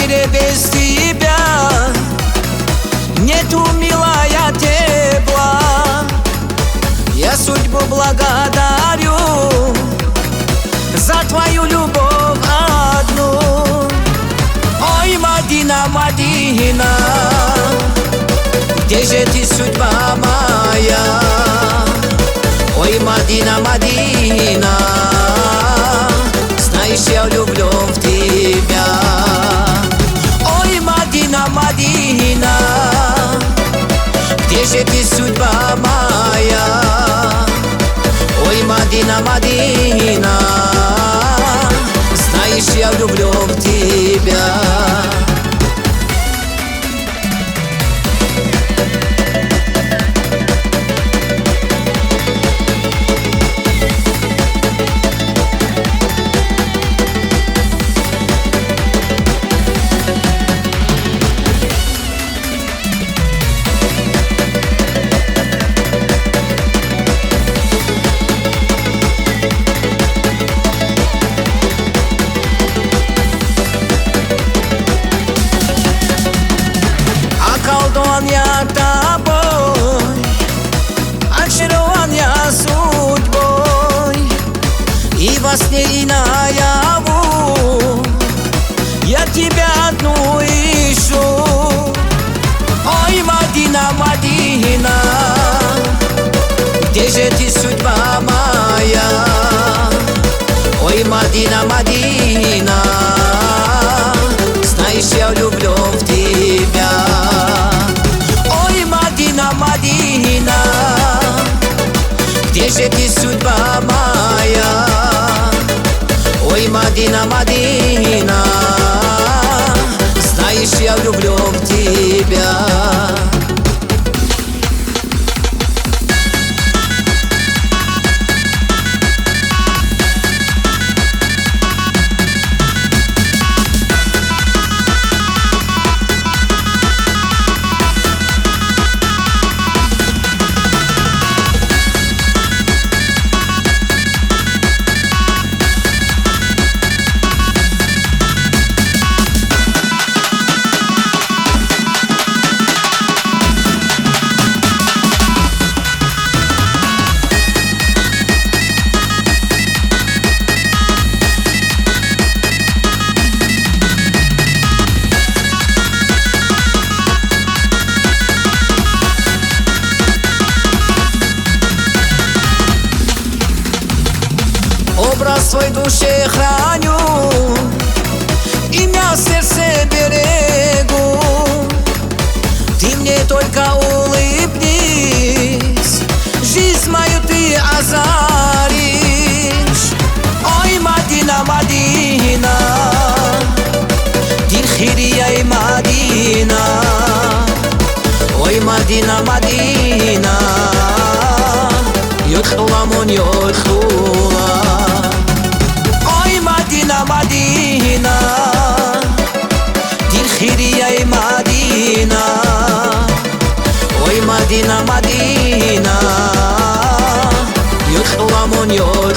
мире без тебя нету, милая, тепла. Я судьбу благодарю за твою любовь одну. Ой, Мадина, Мадина, где же ты, судьба моя? Ой, Мадина, Мадина, знаешь, я влюблен в тебя. Ой, Мадина, Мадина, где же ты, судьба моя? Ой, Мадина, Мадина, знаешь, я влюблен в тебя. Околдован я тобой, очарован я судьбой, и во сне, и наяву я тебя одну ищу. Ой, Мадина, Мадина, где же ты, судьба моя? Ой, Мадина, Мадина, знаешь, я влюблен в тебя. Ой, Мадина, Мадина, где же ты, судьба моя? Ой, Мадина, Мадина, знаешь, я влюблен в тебя. Образ свой душе храню, имя в сердце берегу. Ты мне только улыбнись, жизнь мою ты озаришь. Ой, Мадина, Мадина, Дилхирия и Мадина. Ой, Мадина, Мадина, Йодхула мон йодхула. Ой, Мадина, Мадина, Дилхирия и Мадина. Ой, Мадина, Мадина, Йодхула мон йодхула.